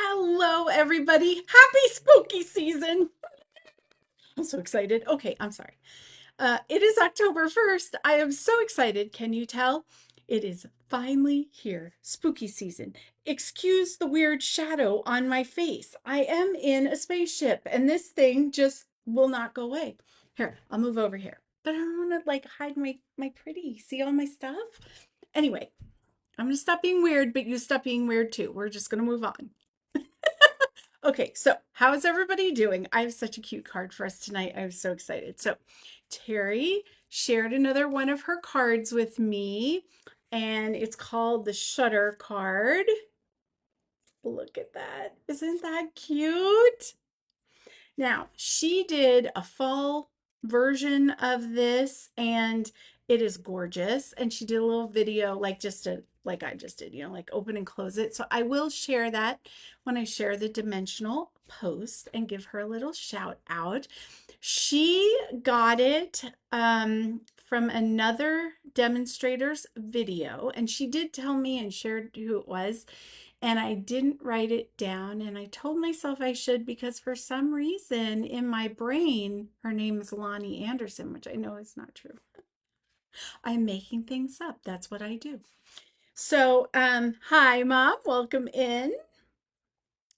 Hello, everybody. Happy spooky season. I'm so excited. Okay, I'm sorry. It is October 1st. I am so excited. Can you tell? It is finally here. Spooky season. Excuse the weird shadow on my face. I am in a spaceship and this thing just will not go away. Here, I'll move over here. But I don't want to like hide my pretty. See all my stuff? Anyway, I'm going to stop being weird, but you stop being weird too. We're just going to move on. Okay, so how is everybody doing? I have such a cute card for us tonight. I'm so excited. So, Terry shared another one of her cards with me, and it's called the Shutter card. Look at that. Isn't that cute? Now, she did a fall version of this and it is gorgeous. And she did a little video like I just did, like open and close it. So I will share that when I share the dimensional post and give her a little shout out. She got it from another demonstrator's video, and she did tell me and shared who it was, and I didn't write it down, and I told myself I should because for some reason in my brain her name is Lonnie Anderson, which I know is not true. I'm making things up. That's what I do. So, hi Mom, welcome in.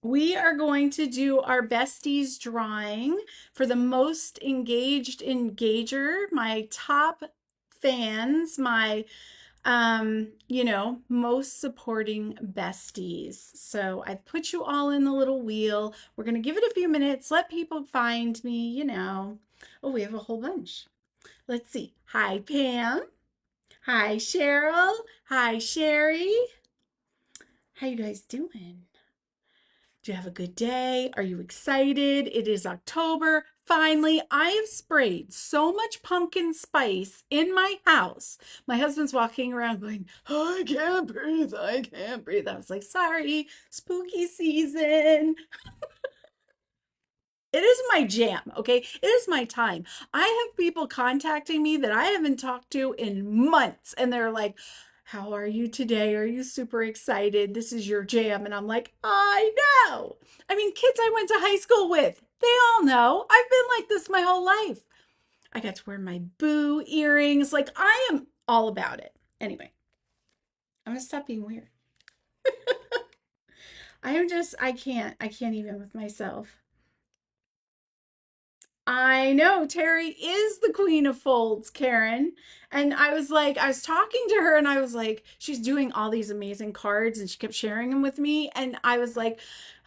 We are going to do our besties drawing for the most engaged engager, my top fans, my most supporting besties. So I've put you all in the little wheel. We're going to give it a few minutes, let people find me. Oh, we have a whole bunch. Let's see. Hi, Pam. Hi, Cheryl. Hi, Sherry. How you guys doing? Do you have a good day? Are you excited? It is October. Finally, I have sprayed so much pumpkin spice in my house. My husband's walking around going, "Oh, I can't breathe. I can't breathe." I was like, sorry, spooky season. It is my jam, okay? It is my time. I have people contacting me that I haven't talked to in months, and they're like, "How are you today? Are you super excited? This is your jam." And I'm like, I know. I mean, kids I went to high school with, they all know. I've been like this my whole life. I got to wear my boo earrings. Like, I am all about it. Anyway, I'm gonna stop being weird. I can't even with myself. I know Terry is the queen of folds, Karen. And I was talking to her and I was like, she's doing all these amazing cards and she kept sharing them with me. And I was like,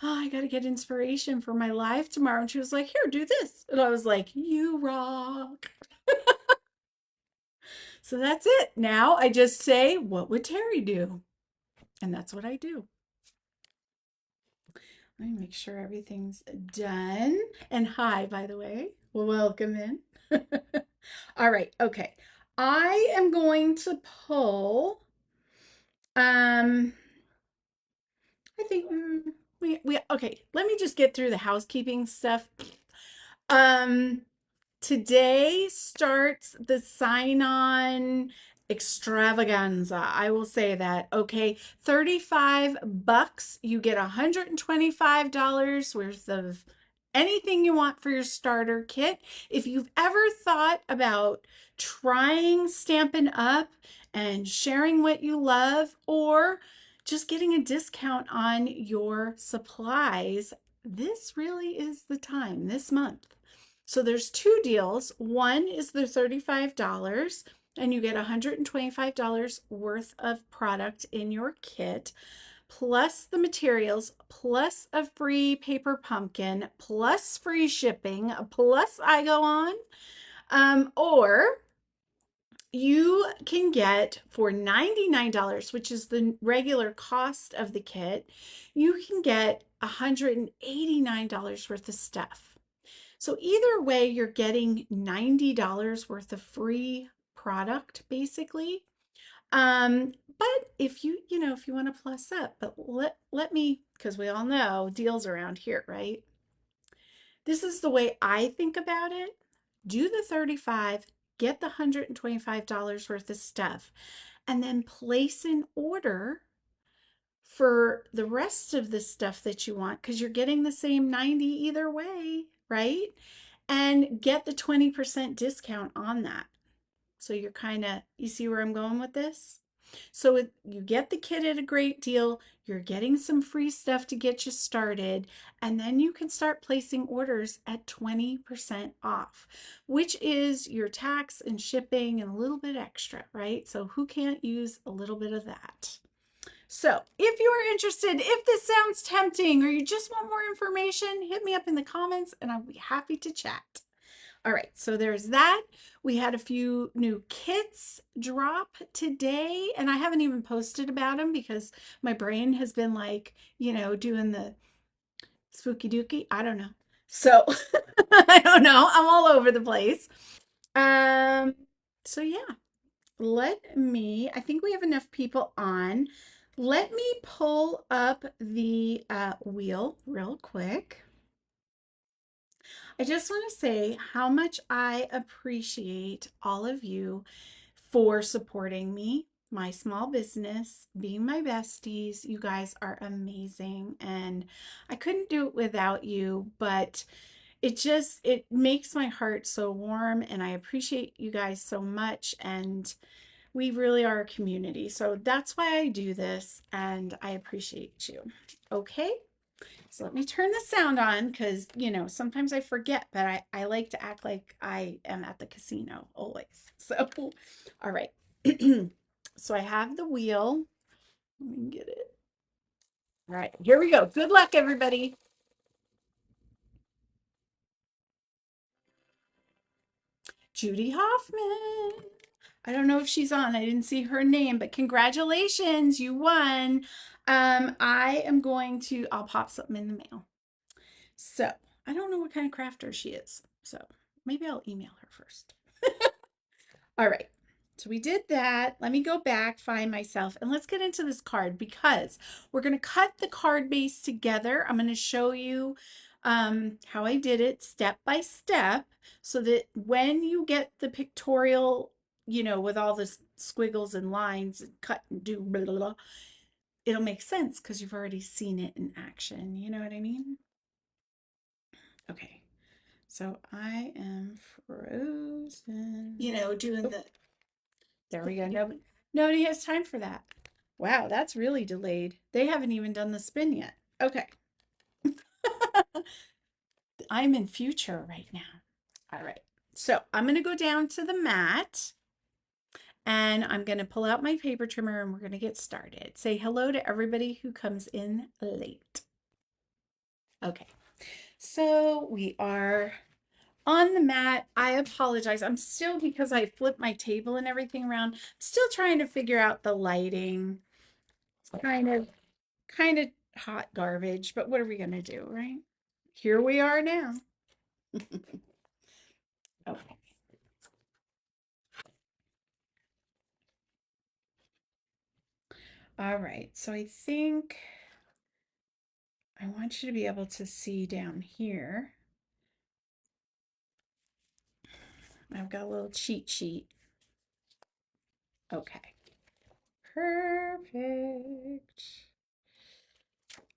oh, I got to get inspiration for my live tomorrow. And she was like, here, do this. And I was like, you rock. So that's it. Now I just say, what would Terry do? And that's what I do. Let me make sure everything's done. And hi, by the way. Well, welcome in. All right, okay. I am going to pull, um, I think we okay, let me just get through the housekeeping stuff. Um, Today starts the sign-on extravaganza. I will say that. Okay, 35 bucks. You get $125 worth of anything you want for your starter kit. If you've ever thought about trying Stampin' Up and sharing what you love, or just getting a discount on your supplies, this really is the time this month. So there's two deals. One is the $35 and you get $125 worth of product in your kit, plus the materials, plus a free paper pumpkin, plus free shipping, plus I go on. Or you can get for $99, which is the regular cost of the kit, you can get $189 worth of stuff. So either way, you're getting $90 worth of free product basically. But if you want to plus up, but let me, because we all know deals around here, right? This is the way I think about it. Do the 35, get the $125 worth of stuff, and then place an order for the rest of the stuff that you want, because you're getting the same 90 either way, right? And get the 20% discount on that. So you're kind of, you see where I'm going with this? So you get the kit at a great deal, you're getting some free stuff to get you started, and then you can start placing orders at 20% off, which is your tax and shipping and a little bit extra, right? So who can't use a little bit of that? So if you are interested, if this sounds tempting, or you just want more information, hit me up in the comments and I'll be happy to chat. All right, so there's that. We had a few new kits drop today, and I haven't even posted about them because my brain has been like, doing the spooky dooky. I don't know. So I don't know. I'm all over the place. Um, so yeah, I think we have enough people on. Let me pull up the wheel real quick. I just want to say how much I appreciate all of you for supporting me, my small business, being my besties. You guys are amazing, and I couldn't do it without you, but it makes my heart so warm, and I appreciate you guys so much, and we really are a community. So that's why I do this, and I appreciate you. Okay? So let me turn the sound on because, sometimes I forget, but I like to act like I am at the casino always. So, all right. So I have the wheel. Let me get it. All right, here we go. Good luck, everybody. Judy Hoffman. I don't know if she's on. I didn't see her name, but congratulations, you won. I'll pop something in the mail. So I don't know what kind of crafter she is. So maybe I'll email her first. All right. So we did that. Let me go back, find myself, and let's get into this card because we're going to cut the card base together. I'm going to show you how I did it step by step so that when you get the pictorial, with all the squiggles and lines and cut and do blah, blah, blah, it'll make sense because you've already seen it in action. You know what I mean? Okay. So I am frozen. Doing the, there we go. Nobody has time for that. Wow, that's really delayed. They haven't even done the spin yet. Okay. I'm in future right now. All right. So I'm going to go down to the mat and I'm going to pull out my paper trimmer and we're going to get started. Say hello to everybody who comes in late. Okay. So we are on the mat. I apologize. I'm still, because I flipped my table and everything around, still trying to figure out the lighting. It's kind of hot garbage, but what are we gonna do, right? Here we are now. Okay. All right. So I think I want you to be able to see down here. I've got a little cheat sheet. Okay. Perfect.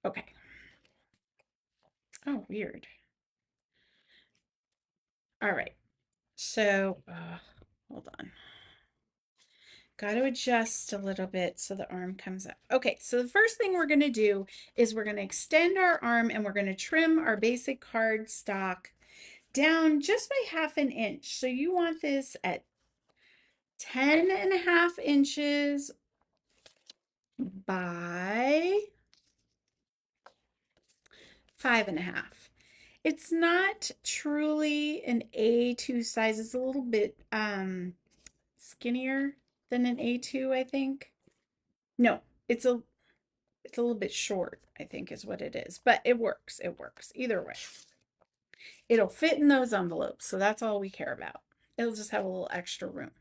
Okay. Oh, weird. All right. So, hold on. Got to adjust a little bit so the arm comes up. Okay, so the first thing we're going to do is we're going to extend our arm and we're going to trim our basic card stock down just by 1/2 inch. So you want this at 10.5 inches by 5.5. It's not truly an A2 size. It's a little bit skinnier than an A2, I think. No, it's a little bit short, I think is what it is, but it works. It works either way. It'll fit in those envelopes, so that's all we care about. It'll just have a little extra room.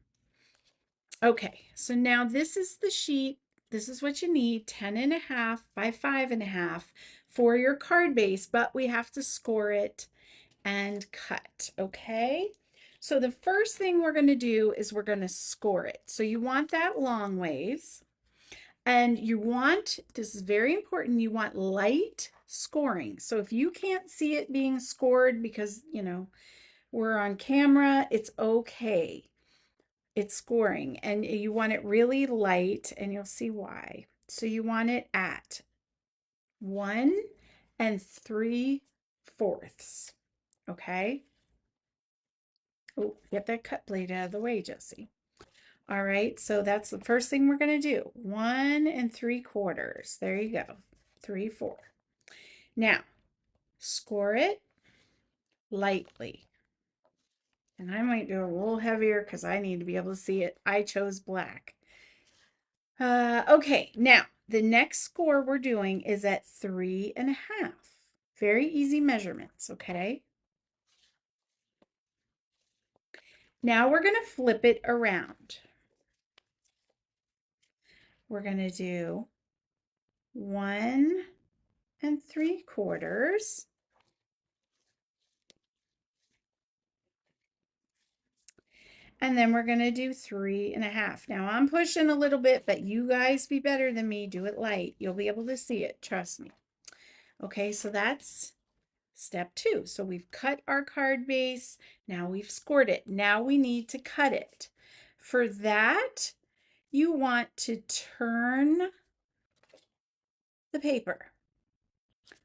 Okay, so now this is the sheet. This is what you need, 10.5 by 5.5 for your card base, but we have to score it and cut, okay? So the first thing we're going to do is we're going to score it. So you want that long ways. And you want, this is very important, you want light scoring. So if you can't see it being scored because, we're on camera, it's okay. It's scoring and you want it really light and you'll see why. So you want it at 1 3/4. Okay. Oh, get that cut blade out of the way, Josie. All right, so that's the first thing we're going to do. 1 3/4. There you go. 3/4. Now, score it lightly. And I might do a little heavier because I need to be able to see it. I chose black. Okay, now the next score we're doing is at 3.5. Very easy measurements, okay? Now we're going to flip it around. We're going to do 1 3/4. And then we're going to do 3.5. Now I'm pushing a little bit, but you guys be better than me. Do it light. You'll be able to see it. Trust me. Okay, so that's step 2. So we've cut our card base. Now we've scored it. Now we need to cut it. For that, you want to turn the paper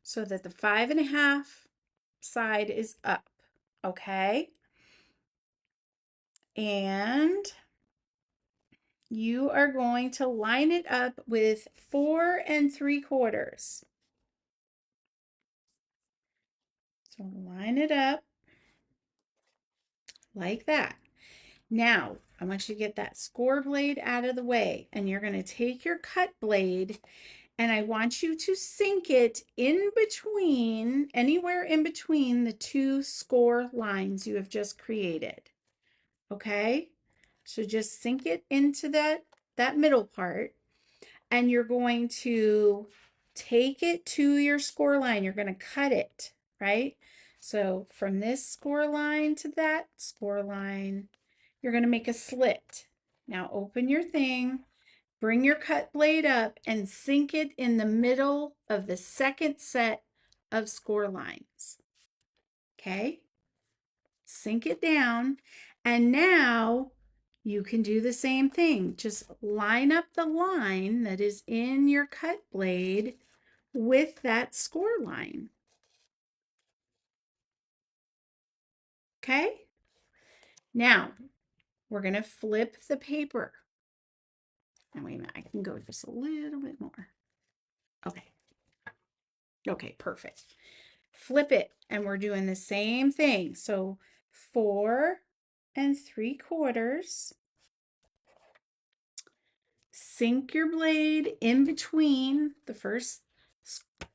so that the 5.5 side is up. Okay. And you are going to line it up with 4 3/4. So line it up like that. Now, I want you to get that score blade out of the way, and you're going to take your cut blade, and I want you to sink it in between, anywhere in between the 2 score lines you have just created. Okay? So just sink it into that middle part. And you're going to take it to your score line. You're going to cut it, right? So from this score line to that score line, you're going to make a slit. Now open your thing, bring your cut blade up and sink it in the middle of the second set of score lines. Okay? Sink it down. And now you can do the same thing. Just line up the line that is in your cut blade with that score line. Okay? Now, we're going to flip the paper. And wait a minute, I can go just a little bit more. Okay. Okay, perfect. Flip it, and we're doing the same thing. So 4 3/4. Sink your blade in between the first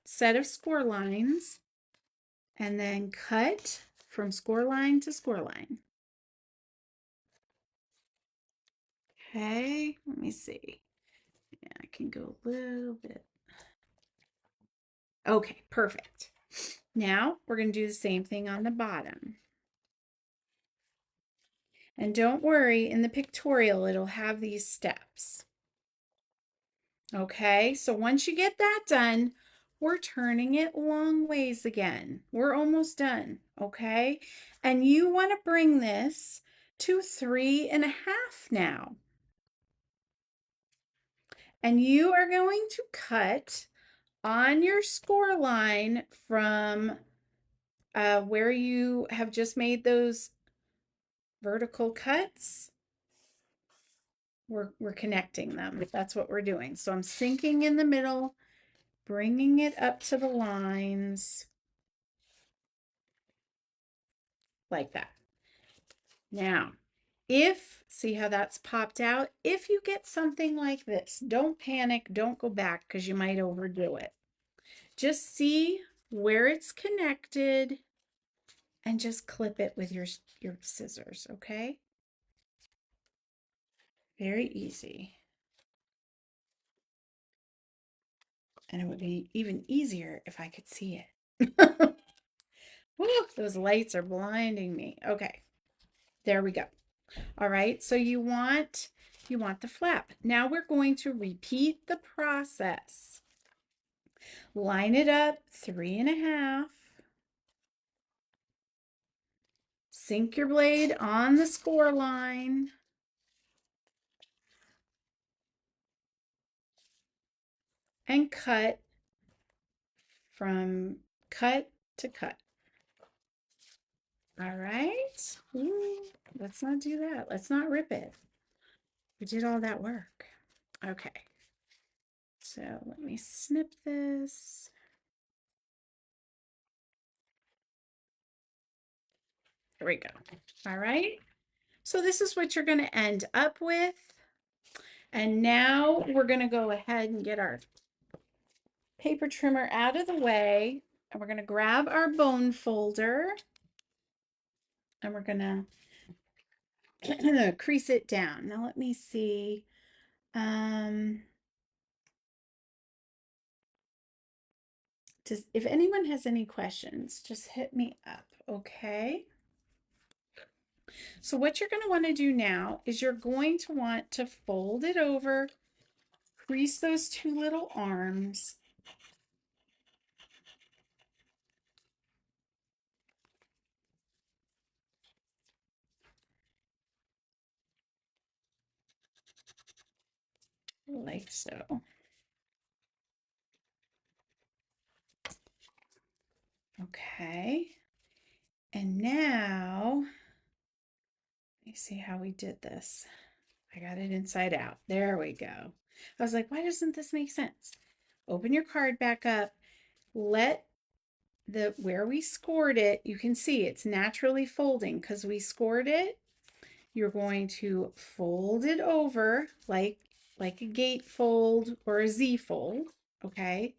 set of score lines and then cut from score line to score line. Okay, let me see. Yeah, I can go a little bit. Okay, perfect. Now we're going to do the same thing on the bottom. And don't worry, in the pictorial, it'll have these steps. Okay, so once you get that done, we're turning it long ways again. We're almost done, okay? And you want to bring this to 3.5 now. And you are going to cut on your score line from where you have just made those vertical cuts. We're connecting them. That's what we're doing. So I'm sinking in the middle, bringing it up to the lines like that. Now, see how that's popped out? If you get something like this, don't panic, don't go back because you might overdo it. Just see where it's connected and just clip it with your scissors, okay? Very easy. And it would be even easier if I could see it. Woo, those lights are blinding me. Okay, there we go. All right, so you want You want the flap. Now we're going to repeat the process. Line it up 3.5. Sink your blade on the score line. And cut from cut to cut. All right. Ooh, let's not do that. Let's not rip it. We did all that work. Okay. So let me snip this. There we go. All right. So this is what you're going to end up with. And now we're going to go ahead and get our paper trimmer out of the way. And we're going to grab our bone folder. And we're going to crease it down. Now let me see. If anyone has any questions, just hit me up, okay? So what you're going to want to do now is you're going to want to fold it over, crease those two little arms. Like so. Okay. And now, let me see how we did this. I got it inside out. There we go. I was like, why doesn't this make sense? Open your card back up. Let where we scored it, you can see it's naturally folding because we scored it. You're going to fold it over like a gate fold or a Z fold, okay?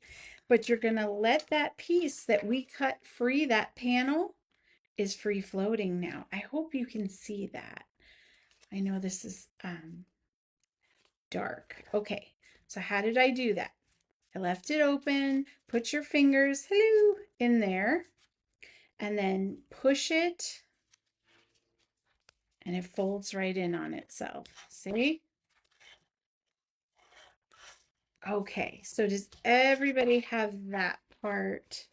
But you're going to let that piece that we cut free, that panel is free floating now. I hope you can see that. I know this is dark. Okay, so how did I do that? I left it open, put your fingers, hello, in there, and then push it, and it folds right in on itself. See? Okay, so does everybody have that part?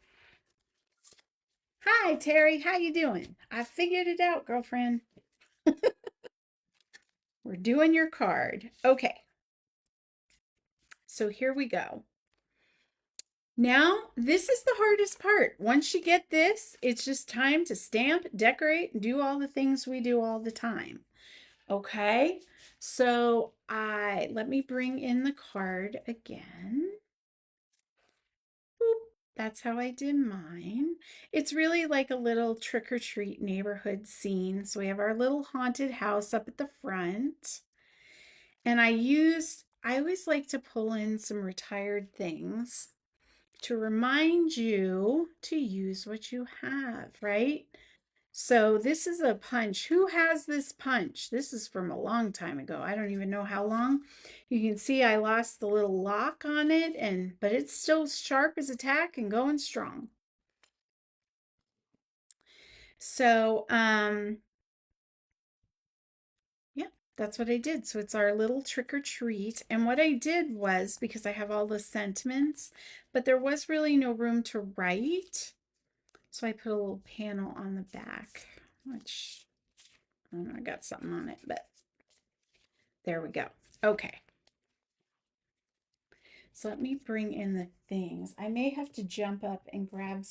Hi, Terry. How you doing? I figured it out, girlfriend. We're doing your card. Okay, so here we go. Now, this is the hardest part. Once you get this, it's just time to stamp, decorate, and do all the things we do all the time. Okay, so let me bring in the card again. Boop. That's how I did mine. It's really like a little trick or treat neighborhood scene. So we have our little haunted house up at the front. And I always like to pull in some retired things to remind you to use what you have, right? So this is a punch. Who has this punch? This is from a long time ago. I don't even know how long. You can see I lost the little lock on it, but it's still sharp as a tack and going strong. So, yeah, that's what I did. So it's our little trick or treat. And what I did was, because I have all the sentiments, but there was really no room to write. So I put a little panel on the back, which I don't know, I got something on it, but there we go. Okay. So let me bring in the things. I may have to jump up and grab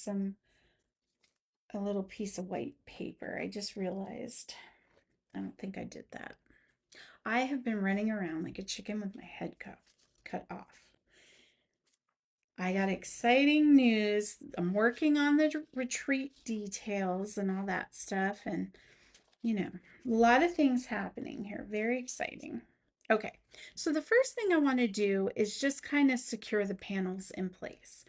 a little piece of white paper. I just realized I don't think I did that. I have been running around like a chicken with my head cut off. I got exciting news. I'm working on the retreat details and all that stuff, and a lot of things happening here. Very exciting. Okay, so the first thing I want to do is just kind of secure the panels in place.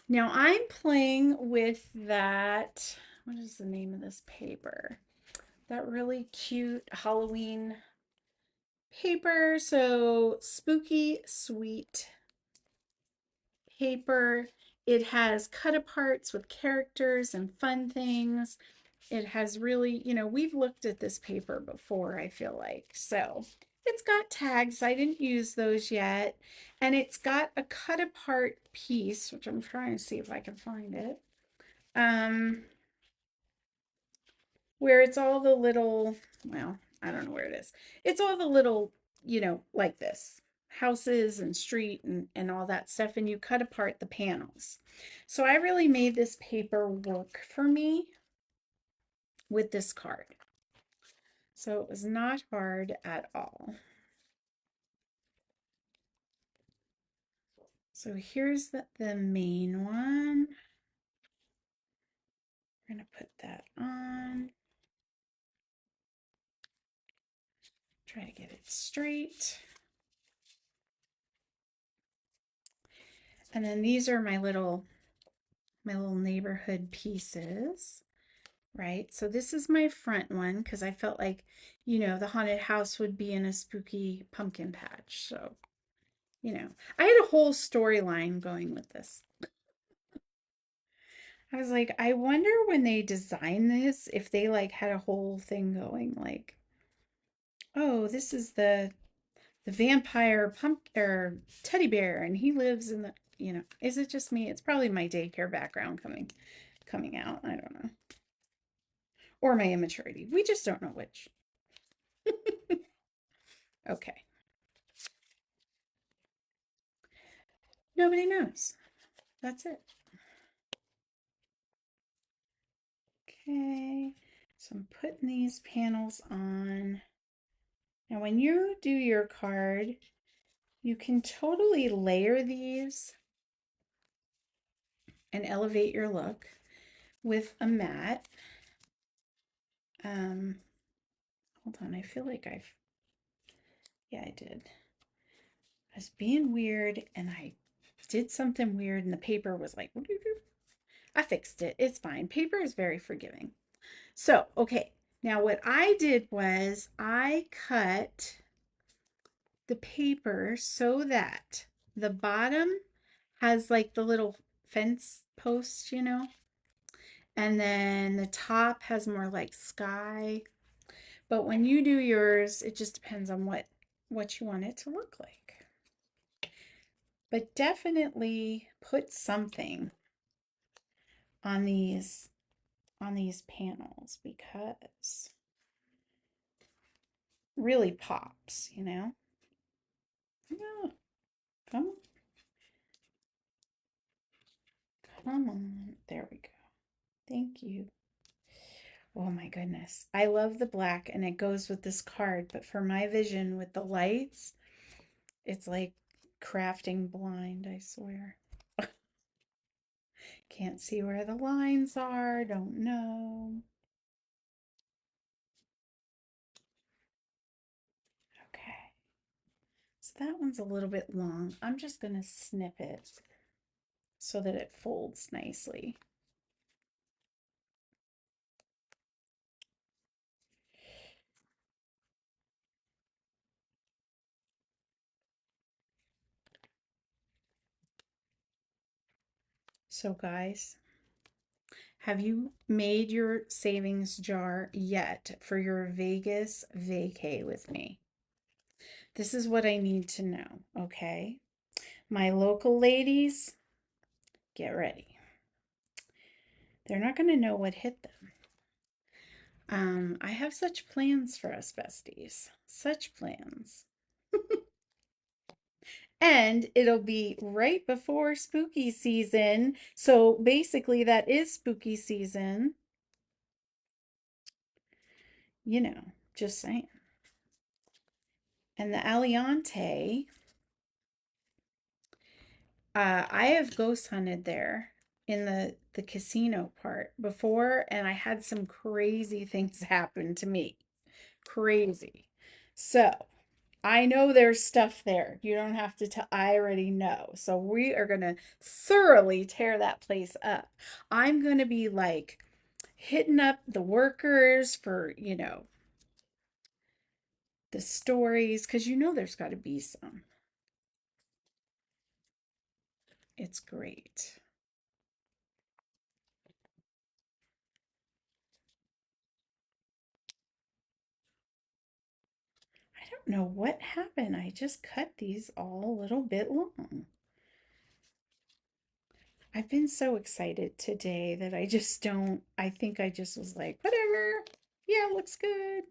Now I'm playing with that, what is the name of this paper? That really cute Halloween paper. So Spooky Sweet paper. It has cut aparts with characters and fun things. It has really, we've looked at this paper before, I feel like. So It's got tags. I didn't use those yet. And it's got a cut apart piece, which I'm trying to see if I can find it. Um, where it's all the little, well, I don't know where it is. It's all the little, like this houses and street and all that stuff. And you cut apart the panels. So I really made this paper work for me with this card. So it was not hard at all. So here's the main one. We're going to put that on. Try to get it straight. And then these are my little neighborhood pieces, right? So this is my front one because I felt like, the haunted house would be in a spooky pumpkin patch. So, I had a whole storyline going with this. I was like, I wonder when they designed this, if they like had a whole thing going like, oh, this is the vampire pumpkin or teddy bear and he lives in the, is it just me? It's probably my daycare background coming out. I don't know. Or my immaturity. We just don't know which. Okay. Nobody knows. That's it. Okay. So I'm putting these panels on. Now, when you do your card, you can totally layer these and elevate your look with a mat. Hold on, I feel like yeah, I did. I was being weird and I did something weird and the paper was like, I fixed it. It's fine. Paper is very forgiving. So, okay. Now what I did was I cut the paper so that the bottom has like the little fence posts, and then the top has more like sky. But when you do yours, it just depends on what you want it to look like. But definitely put something on these panels because really pops, Yeah, come on, come on. There we go. Thank you. Oh my goodness. I love the black and it goes with this card, but for my vision with the lights, it's like crafting blind, I swear. Can't see where the lines are, don't know. Okay. So that one's a little bit long. I'm just going to snip it so that it folds nicely. So guys, have you made your savings jar yet for your Vegas vacay with me? This is what I need to know, okay? My local ladies, get ready. They're not going to know what hit them. I have such plans for us besties. Such plans. And it'll be right before spooky season. So basically, that is spooky season. Just saying. And the Aliante, I have ghost hunted there in the casino part before, and I had some crazy things happen to me. Crazy. So I know there's stuff there. You don't have to tell, I already know. So we are going to thoroughly tear that place up. I'm going to be like hitting up the workers for, the stories, because there's got to be some. It's great. I know what happened. I just cut these all a little bit long. I've been so excited today that I just don't, I think I just was like, whatever. Yeah, looks good.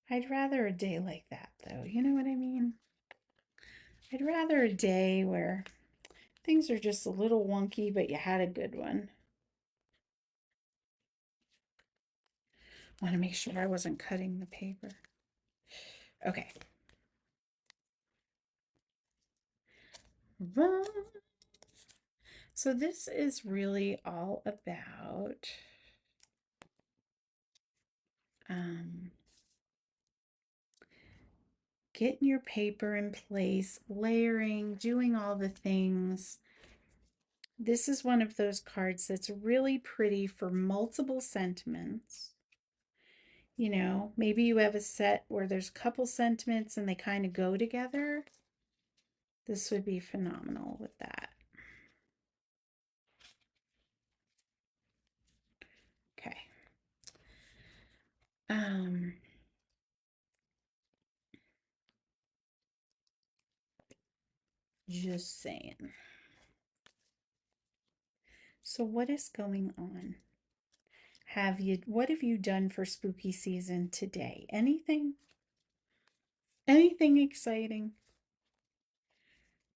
I'd rather a day like that, though. You know what I mean? I'd rather a day where things are just a little wonky, but you had a good one. I want to make sure I wasn't cutting the paper. Okay. So this is really all about um, getting your paper in place, layering, doing all the things. This is one of those cards that's really pretty for multiple sentiments. You know, maybe you have a set where there's a couple sentiments and they kind of go together. This would be phenomenal with that. Okay. Um, just saying. So what is going on? What have you done for spooky season today? Anything? Anything exciting?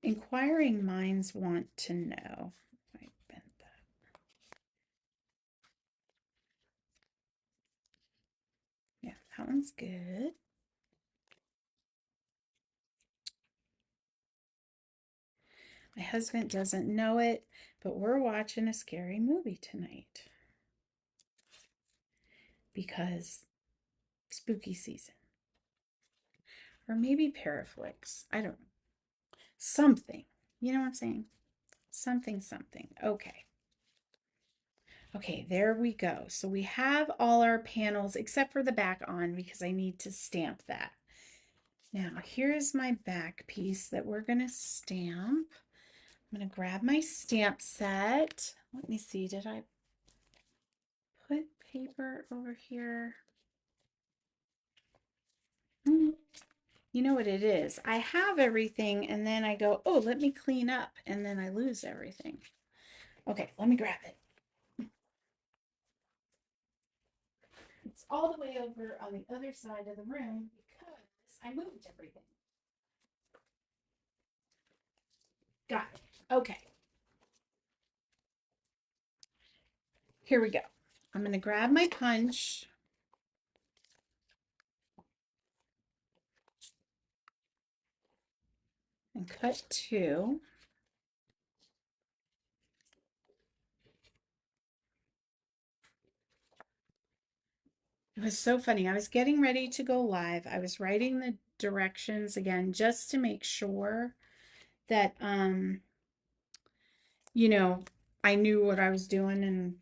Inquiring minds want to know. I bent that. Yeah, that one's good. My husband doesn't know it, but we're watching a scary movie tonight because spooky season. Or maybe Paraflix. I don't know. Something. You know what I'm saying? Something, something. Okay. Okay, there we go. So we have all our panels except for the back on because I need to stamp that. Now, here's my back piece that we're going to stamp. I'm going to grab my stamp set. Let me see, did I put paper over here? You know what it is? I have everything and then I go, oh, let me clean up, and then I lose everything. Okay, let me grab it. It's all the way over on the other side of the room because I moved everything. Got it. Okay. Here we go. I'm going to grab my punch. And cut two. It was so funny. I was getting ready to go live. I was writing the directions again just to make sure that you know, I knew what I was doing and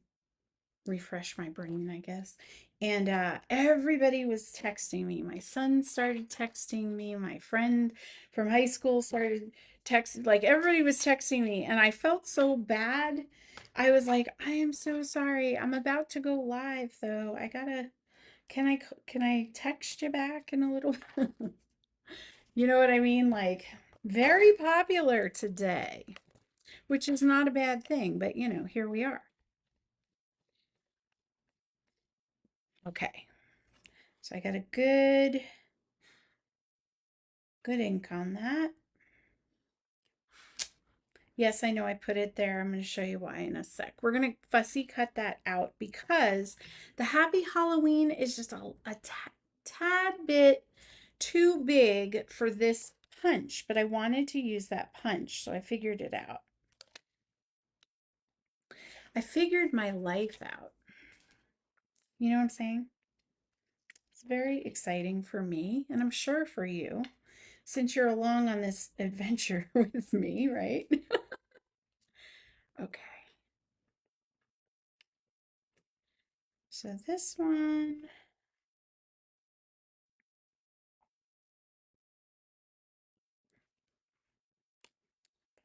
refresh my brain, I guess. And everybody was texting me. My son started texting me. My friend from high school started texting. Like everybody was texting me, and I felt so bad. I was like, I am so sorry. I'm about to go live, though. I gotta. Can I text you back in a little? You know what I mean? Like very popular today, which is not a bad thing, but you know, here we are. Okay. So I got a good ink on that. Yes, I know I put it there. I'm going to show you why in a sec. We're going to fussy cut that out because the Happy Halloween is just a tad bit too big for this punch, but I wanted to use that punch, so I figured it out. I figured my life out. You know what I'm saying? It's very exciting for me, and I'm sure for you, since you're along on this adventure with me, right? Okay. So this one,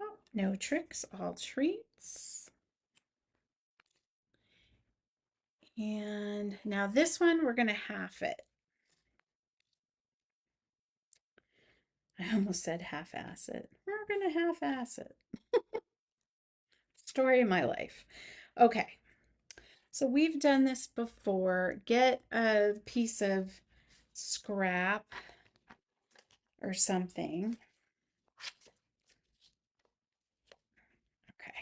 oh, no tricks, all treats. And now this one, we're going to half it. I almost said half-ass it. We're going to half-ass it. Story of my life. Okay, so we've done this before. Get a piece of scrap or something. Okay.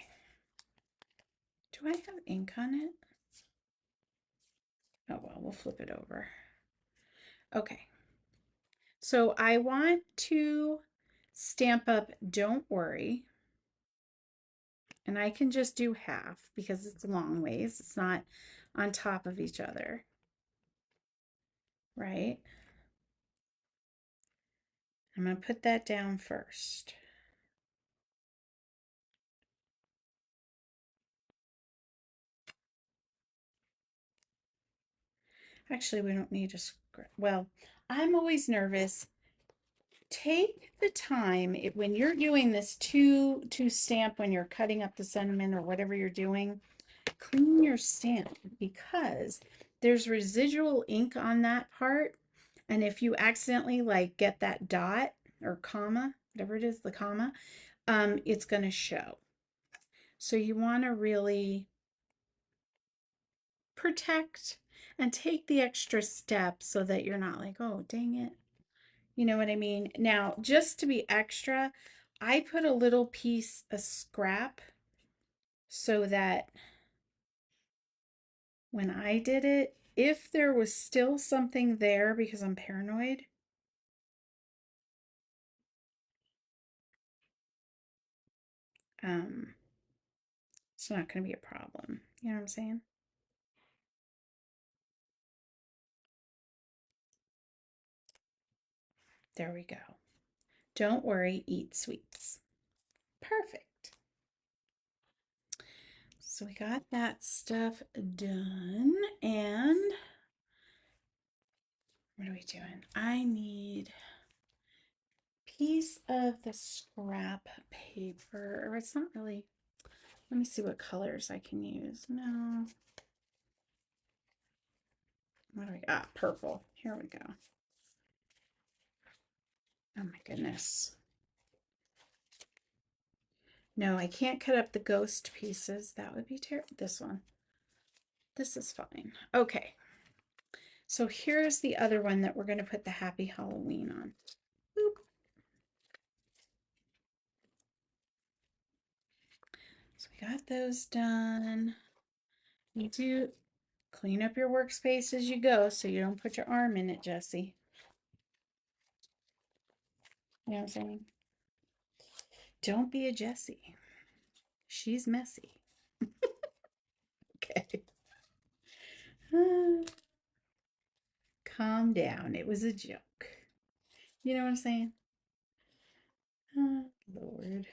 Do I have ink on it? Oh, well, we'll flip it over. Okay. So I want to stamp up Don't Worry. And I can just do half because it's long ways. It's not on top of each other, right? I'm going to put that down first. Actually, we don't need a script. Well, I'm always nervous. Take the time when you're doing this to stamp, when you're cutting up the sentiment or whatever you're doing, clean your stamp because there's residual ink on that part. And if you accidentally like get that dot or comma, whatever it is, the comma, it's going to show. So you want to really protect and take the extra step so that you're not like, oh, dang it. You know what I mean? Now, just to be extra, I put a little piece of scrap so that when I did it, if there was still something there because I'm paranoid, um, it's not going to be a problem. You know what I'm saying? There we go. Don't worry, eat sweets. Perfect. So we got that stuff done. And what are we doing? I need a piece of the scrap paper. Or it's not really, let me see what colors I can use. No. What do we got? Purple. Here we go. Oh my goodness. No, I can't cut up the ghost pieces. That would be terrible. This one. This is fine. Okay. So here's the other one that we're going to put the Happy Halloween on. Boop. So we got those done. You do clean up your workspace as you go so you don't put your arm in it, Jessie. You know what I'm saying? Don't be a Jessie. She's messy. Okay. Calm down. It was a joke. You know what I'm saying? Lord.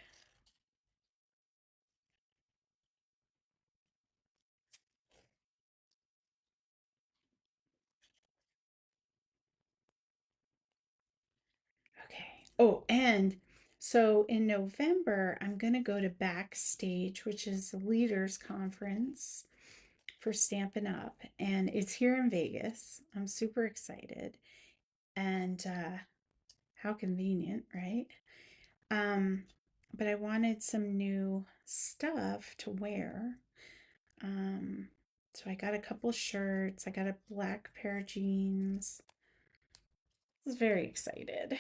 Okay. Oh, and so in November, I'm going to go to Backstage, which is the Leaders Conference for Stampin' Up. And it's here in Vegas. I'm super excited. And how convenient, right? Um, but I wanted some new stuff to wear. So I got a couple shirts. I got a black pair of jeans. I was very excited.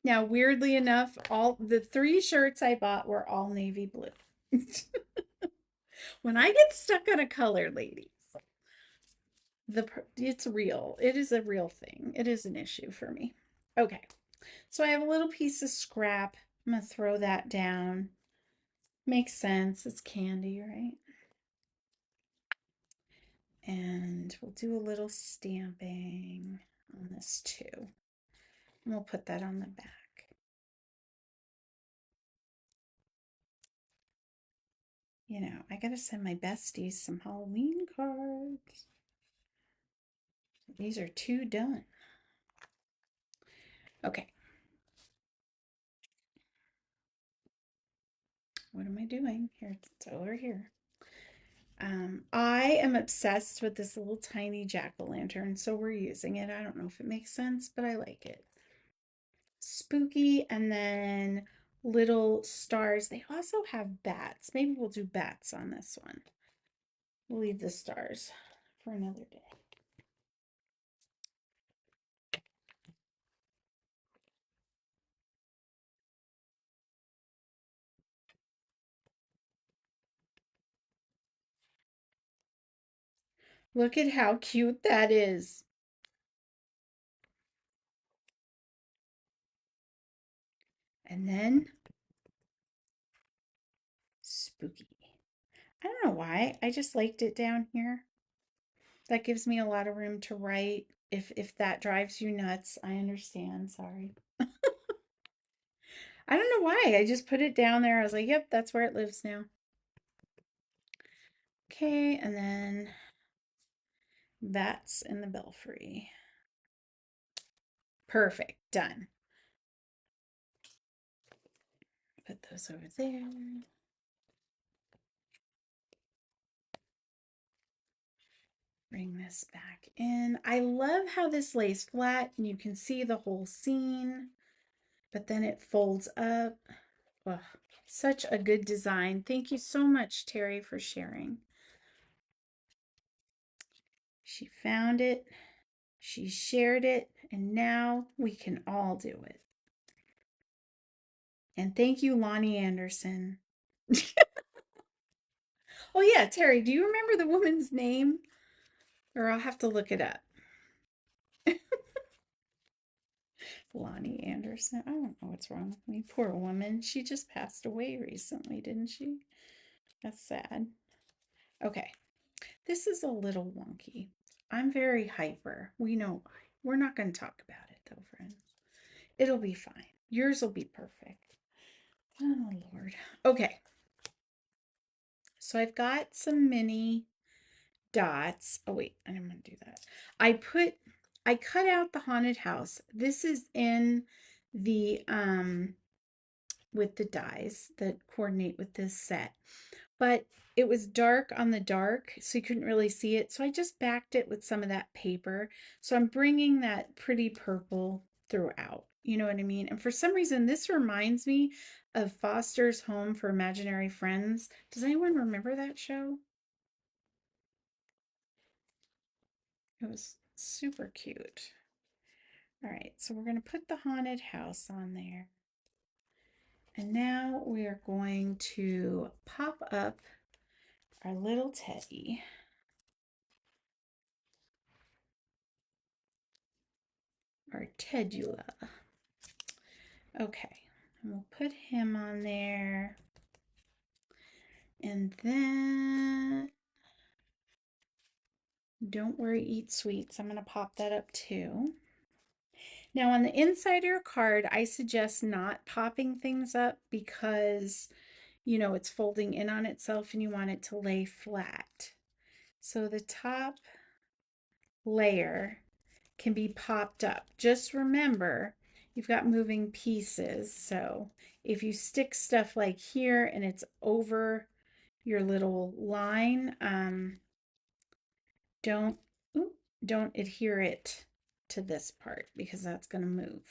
Now, weirdly enough, all the three shirts I bought were all navy blue. When I get stuck on a color, ladies, it's real. It is a real thing. It is an issue for me. Okay, so I have a little piece of scrap. I'm gonna throw that down. Makes sense. It's candy, right? And we'll do a little stamping on this too. And we'll put that on the back. You know, I gotta send my besties some Halloween cards. These are two done. Okay. What am I doing? Here, it's over here. I am obsessed with this little tiny jack-o'-lantern, so we're using it. I don't know if it makes sense, but I like it. Spooky, and then little stars. They also have bats. Maybe we'll do bats on this one. We'll leave the stars for another day. Look at how cute that is. And then spooky. I don't know why. I just liked it down here. That gives me a lot of room to write. If that drives you nuts, I understand. Sorry. I don't know why. I just put it down there. I was like, yep, that's where it lives now. Okay, and then that's in the belfry. Perfect. Done. Put those over there. Bring this back in. I love how this lays flat and you can see the whole scene, but then it folds up. Ugh, such a good design. Thank you so much, Terry, for sharing. She found it, she shared it, and now we can all do it. And thank you, Lonnie Anderson. Oh, yeah, Terry, do you remember the woman's name? Or I'll have to look it up. Lonnie Anderson. I don't know what's wrong with me. Poor woman. She just passed away recently, didn't she? That's sad. Okay, this is a little wonky. I'm very hyper. We know why. We're not going to talk about it though, friends. It'll be fine. Yours will be perfect. Oh, Lord. Okay, so I've got some mini dots. Oh, wait, I didn't want to do that. I cut out the haunted house. This is in the, with the dies that coordinate with this set. But it was dark on the dark, so you couldn't really see it. So I just backed it with some of that paper. So I'm bringing that pretty purple throughout. You know what I mean? And for some reason, this reminds me of Foster's Home for Imaginary Friends. Does anyone remember that show? It was super cute. All right, so we're going to put the haunted house on there. And now we are going to pop up our little teddy. Our Tedula. Okay, and we'll put him on there. And then, don't worry, eat sweets. I'm going to pop that up too. Now, on the inside of your card, I suggest not popping things up because, you know, it's folding in on itself and you want it to lay flat. So the top layer can be popped up. Just remember, you've got moving pieces. So if you stick stuff like here and it's over your little line, don't don't adhere it to this part because that's going to move.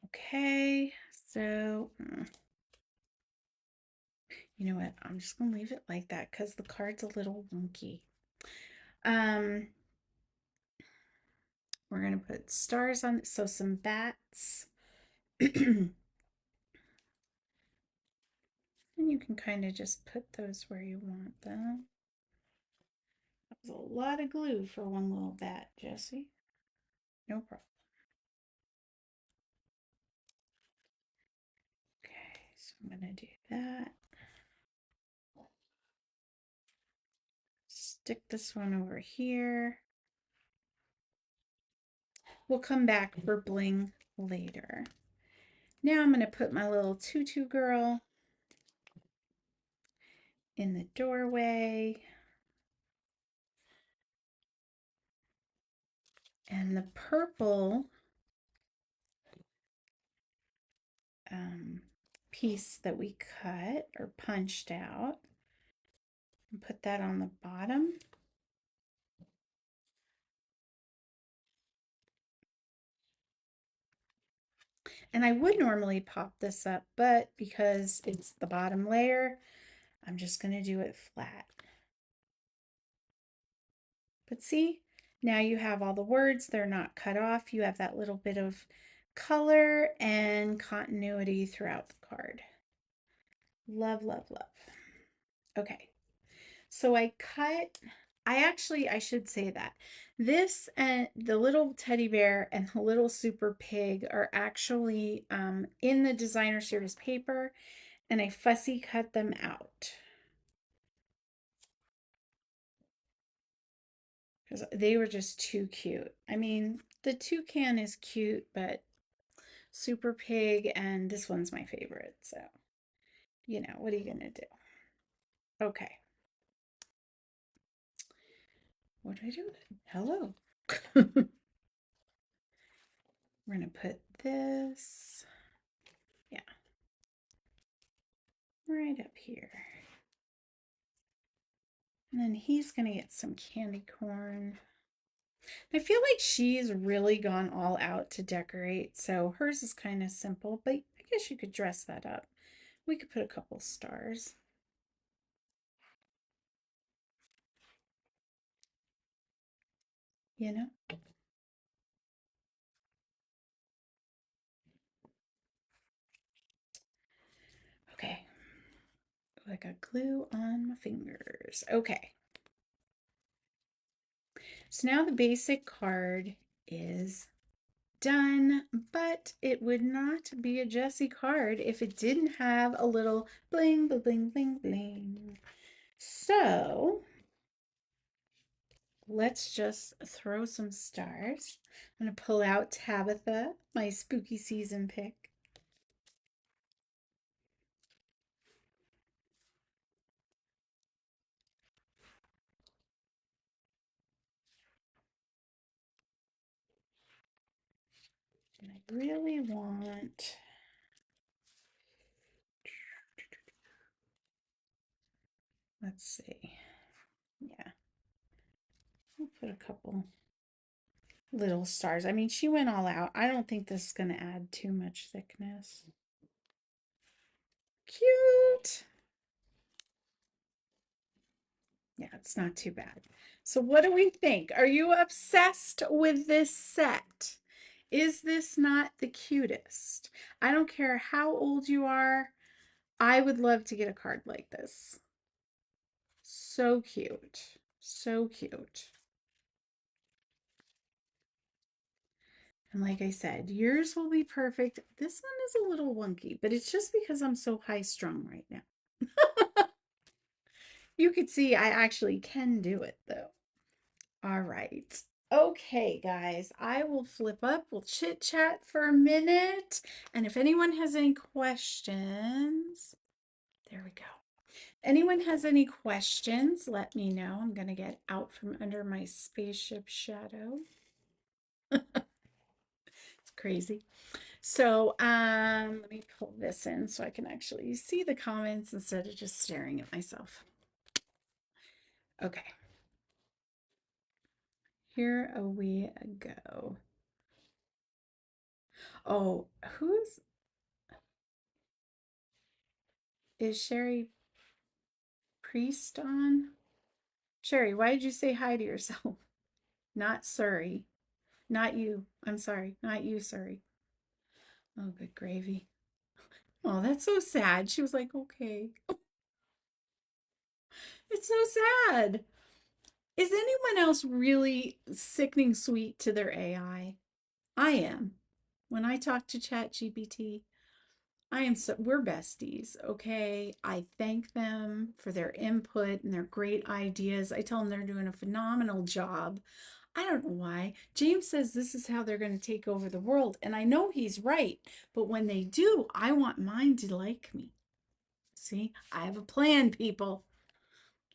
Okay, so you know what? I'm just going to leave it like that because the card's a little wonky. We're going to put stars on it, so some bats. And you can kind of just put those where you want them. That was a lot of glue for one little bat, Jesse. No problem. Okay, so I'm going to do that. Stick this one over here. We'll come back for bling later. Now I'm going to put my little tutu girl in the doorway. And the purple piece that we cut or punched out, and put that on the bottom. And I would normally pop this up, but because it's the bottom layer, I'm just going to do it flat. But see, now you have all the words. They're not cut off. You have that little bit of color and continuity throughout the card. Love, love, love. Okay. So I should say that this and the little teddy bear and the little super pig are actually in the designer series paper, and I fussy cut them out because they were just too cute. I mean, the toucan is cute, but super pig and this one's my favorite. So, what are you going to do? Okay. What do I do? Hello. We're going to put this, yeah, right up here. And then he's going to get some candy corn. I feel like she's really gone all out to decorate, so hers is kind of simple, but I guess you could dress that up. We could put a couple stars. You know? Okay. I got glue on my fingers. Okay. So now the basic card is done, but it would not be a Jessie card if it didn't have a little bling, bling, bling, bling, bling. So let's just throw some stars. I'm going to pull out Tabitha, my spooky season pick. And I really want, let's see. Yeah, we'll put a couple little stars. I mean, she went all out. I don't think this is going to add too much thickness. Cute. Yeah, it's not too bad. So what do we think? Are you obsessed with this set? Is this not the cutest? I don't care how old you are. I would love to get a card like this. So cute. So cute. And like I said, yours will be perfect. This one is a little wonky, but it's just because I'm so high strung right now. You could see I actually can do it though. All right. Okay, guys, I will flip up. We'll chit chat for a minute. And if anyone has any questions, there we go. Anyone has any questions, let me know. I'm going to get out from under my spaceship shadow. It's crazy. So, let me pull this in so I can actually see the comments instead of just staring at myself. Okay. Here we go. Oh, is Sherry Priest on? Sherry, why did you say hi to yourself? Not Surrey. Not you. I'm sorry. Not you, Surrey. Oh, good gravy. Oh, that's so sad. She was like, okay. It's so sad. Is anyone else really sickening sweet to their AI? I am. When I talk to ChatGPT, we're besties, okay? I thank them for their input and their great ideas. I tell them they're doing a phenomenal job. I don't know why. James says this is how they're going to take over the world, and I know he's right, but when they do, I want mine to like me. See, I have a plan, people.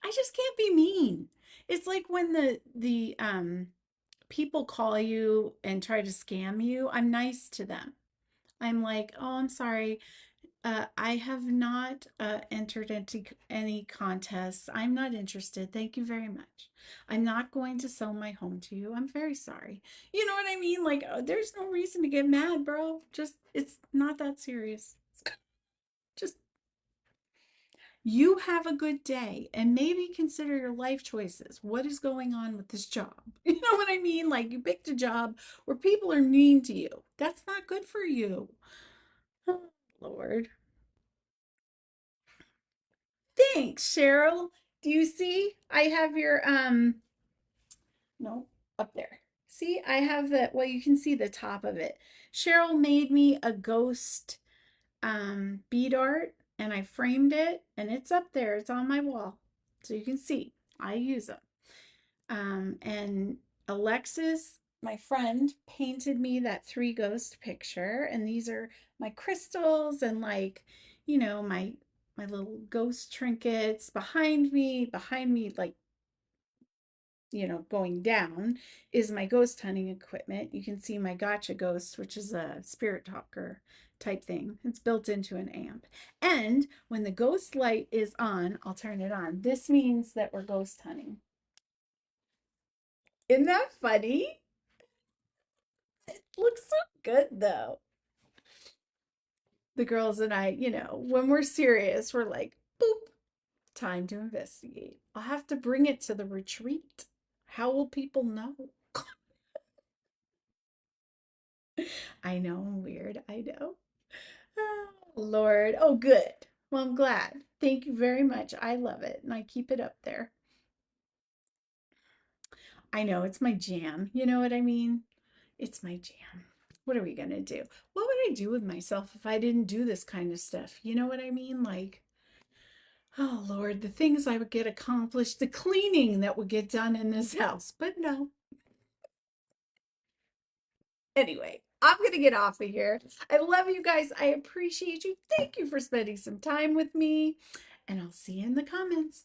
I just can't be mean. It's like when the people call you and try to scam you, I'm nice to them. I'm like, "Oh, I'm sorry. I have not entered into any contests. I'm not interested. Thank you very much. I'm not going to sell my home to you. I'm very sorry. You know what I mean? Like, there's no reason to get mad, bro. Just, it's not that serious. Just, you have a good day and maybe consider your life choices. What is going on with this job? You know what I mean? Like, you picked a job where people are mean to you. That's not good for you. Oh, Lord. Thanks, Cheryl. Do you see? I have your no, up there. See, I have the well, you can see the top of it. Cheryl made me a ghost bead art and I framed it and it's up there. It's on my wall. So you can see. I use them. And Alexis, my friend, painted me that three ghost picture and these are my crystals and like, my little ghost trinkets behind me like going down is my ghost hunting equipment. You can see my gotcha ghost, which is a spirit talker type thing. It's built into an amp. And when the ghost light is on, I'll turn it on. This means that we're ghost hunting. Isn't that funny? It looks so good though. The girls and I, when we're serious, we're like, boop, time to investigate. I'll have to bring it to the retreat. How will people know? I know I'm weird. I know. Oh, Lord. Oh, good. Well, I'm glad. Thank you very much. I love it. And I keep it up there. I know it's my jam. You know what I mean? It's my jam. What are we going to do? What would I do with myself if I didn't do this kind of stuff? You know what I mean? Like, oh, Lord, the things I would get accomplished, the cleaning that would get done in this house. But no, anyway, I'm going to get off of here. I love you guys. I appreciate you. Thank you for spending some time with me. And I'll see you in the comments.